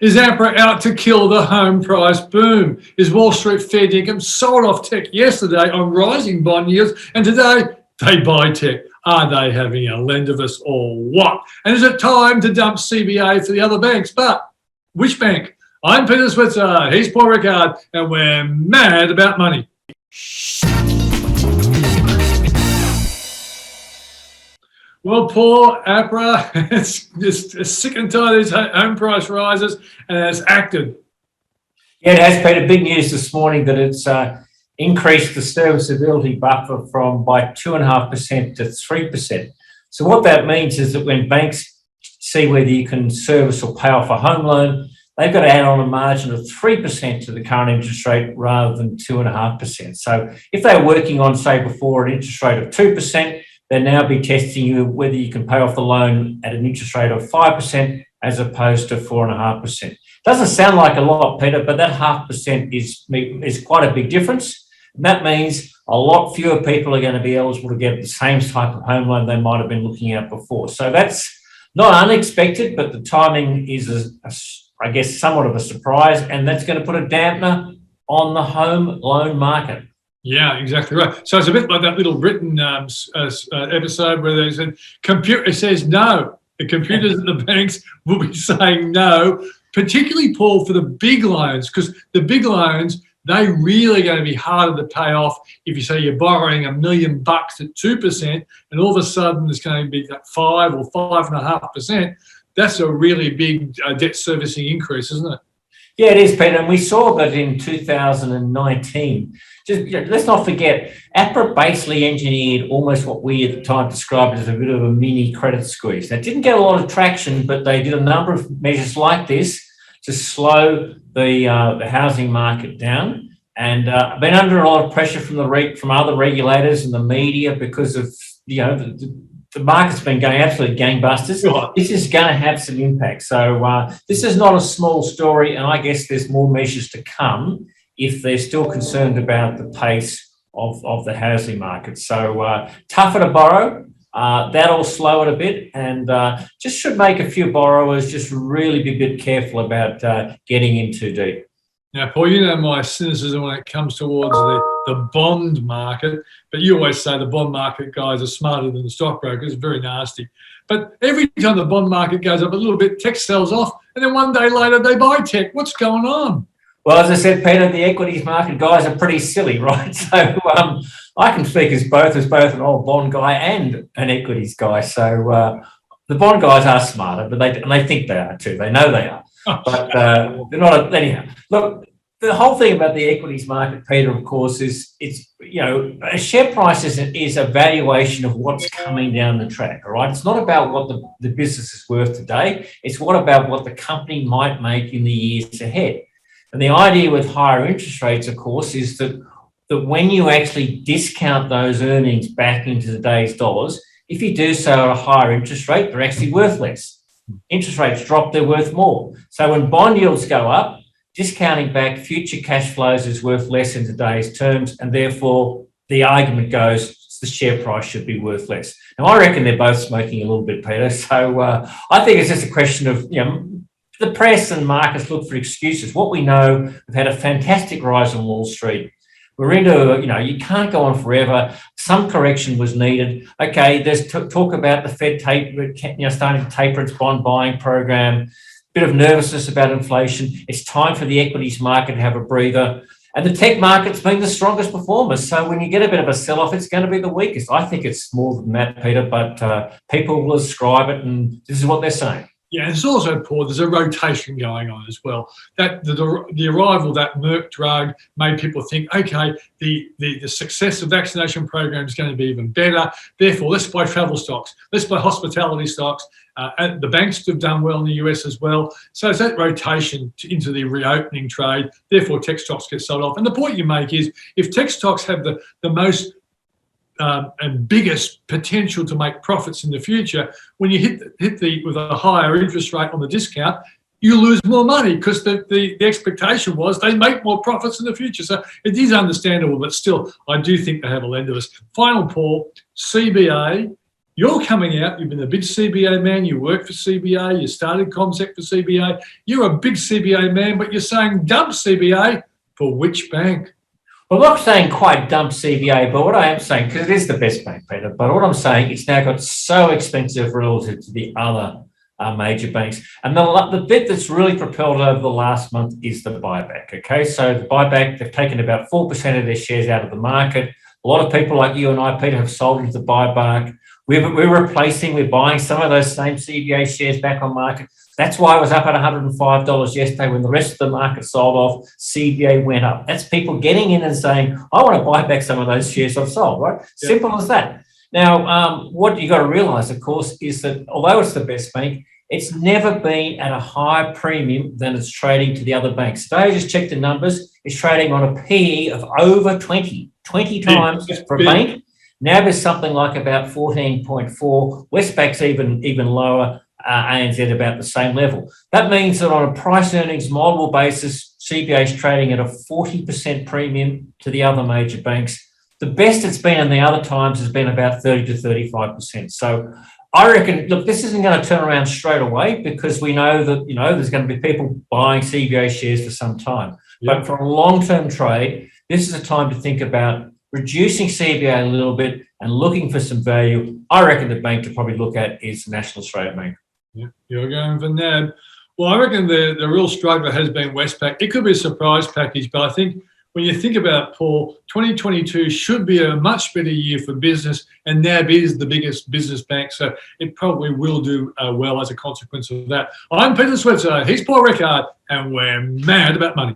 Is APRA out to kill the home price boom? Is Wall Street fair dinkum sold off tech yesterday on rising bond yields, and today they buy tech? Are they having a lend of us or what? And is it time to dump CBA for the other banks? But which bank? I'm Peter Switzer, he's Paul Rickard, and we're mad about money. Well, Paul, APRA, it's just sick and tired of these home price rises, and it's acted. Yeah, it has been a big news this morning that it's increased the serviceability buffer by 2.5% to 3%. So what that means is that when banks see whether you can service or pay off a home loan, they've got to add on a margin of 3% to the current interest rate rather than 2.5%. So if they're working on, say, before an interest rate of 2%, they'll now be testing you whether you can pay off the loan at an interest rate of 5% as opposed to 4.5%. Doesn't sound like a lot, Peter, but that 0.5% is quite a big difference. And that means a lot fewer people are going to be eligible to get the same type of home loan they might have been looking at before. So that's not unexpected, but the timing is, I guess, somewhat of a surprise, and that's going to put a dampener on the home loan market. Yeah, exactly right. So it's a bit like that little Britain episode where they said, it says no. The computers at the banks will be saying no, particularly, Paul, for the big loans, because the big loans, they really going to be harder to pay off if you say you're borrowing $1 million at 2%, and all of a sudden it's going to be at 5 or 5.5%. That's a really big debt servicing increase, isn't it? Yeah, it is, Peter. And we saw that in 2019. Let's not forget, APRA basically engineered almost what we at the time described as a bit of a mini credit squeeze. That didn't get a lot of traction, but they did a number of measures like this to slow the housing market down, and been under a lot of pressure from other regulators and the media because of the market's been going absolutely gangbusters. Sure. This is going to have some impact. So this is not a small story, and I guess there's more measures to come if they're still concerned about the pace of the housing market. So tougher to borrow. That'll slow it a bit, and just should make a few borrowers just really be a bit careful about getting in too deep. Now, Paul, you know my cynicism when it comes towards the bond market, but you always say the bond market guys are smarter than the stockbrokers. It's very nasty. But every time the bond market goes up a little bit, tech sells off, and then one day later they buy tech. What's going on? Well, as I said, Peter, the equities market guys are pretty silly, right? So I can speak as both an old bond guy and an equities guy. So the bond guys are smarter, but they think they are too. They know they are. But they're not. Anyhow, look, the whole thing about the equities market, Peter, of course, is a share price is a valuation of what's coming down the track. All right, it's not about what the business is worth today. It's about what the company might make in the years ahead. And the idea with higher interest rates, of course, is that when you actually discount those earnings back into today's dollars, if you do so at a higher interest rate, they're actually worth less. Interest rates drop, they're worth more. So when bond yields go up, discounting back future cash flows is worth less in today's terms, and therefore the argument goes the share price should be worth less. Now, I reckon they're both smoking a little bit, Peter. So I think it's just a question of, the press and markets look for excuses. What we know, we've had a fantastic rise on Wall Street. We're into, you can't go on forever. Some correction was needed. Okay, there's talk about the Fed starting to taper its bond buying program. Bit of nervousness about inflation. It's time for the equities market to have a breather. And the tech market's been the strongest performer. So when you get a bit of a sell-off, it's going to be the weakest. I think it's more than that, Peter, but people will ascribe it, and this is what they're saying. Yeah, it's also, Paul, there's a rotation going on as well. That the arrival of that Merck drug made people think, okay, the success of vaccination program is going to be even better. Therefore, let's buy travel stocks. Let's buy hospitality stocks. And the banks have done well in the US as well. So it's that rotation into the reopening trade. Therefore, tech stocks get sold off. And the point you make is if tech stocks have the most and biggest potential to make profits in the future, when you hit with a higher interest rate on the discount, you lose more money because the expectation was they make more profits in the future. So it is understandable, but still, I do think they have a lend of us. Final, Paul, CBA You're coming out, you've been a big CBA man, you work for CBA, you started ComSec for CBA, you're a big CBA man, but you're saying dump CBA for which bank? Well, I'm not saying quite dump CBA, but what I am saying, because it is the best bank, Peter, but what I'm saying, it's now got so expensive relative to the other major banks. And the bit that's really propelled over the last month is the buyback, okay? So the buyback, they've taken about 4% of their shares out of the market. A lot of people like you and I, Peter, have sold into the buyback. We're buying some of those same CBA shares back on market. That's why it was up at $105 yesterday when the rest of the market sold off, CBA went up. That's people getting in and saying, I want to buy back some of those shares I've sold, right? Yeah. Simple as that. Now, what you got to realise, of course, is that although it's the best bank, it's never been at a higher premium than it's trading to the other banks. Today, I just checked the numbers. It's trading on a PE of over 20 times for a bank. Now there's something like about 14.4. Westpac's even lower. ANZ about the same level. That means that on a price earnings multiple basis, CBA is trading at a 40% premium to the other major banks. The best it's been in the other times has been about 30 to 35%. So I reckon, look, this isn't going to turn around straight away because we know that, there's going to be people buying CBA shares for some time. Yep. But for a long-term trade, this is a time to think about reducing CBA a little bit and looking for some value. I reckon the bank to probably look at is National Australia Bank. Yeah, you're going for NAB. Well, I reckon the real struggle has been Westpac. It could be a surprise package, but I think when you think about it, Paul, 2022 should be a much better year for business, and NAB is the biggest business bank, so it probably will do well as a consequence of that. I'm Peter Switzer, he's Paul Rickard, and we're mad about money.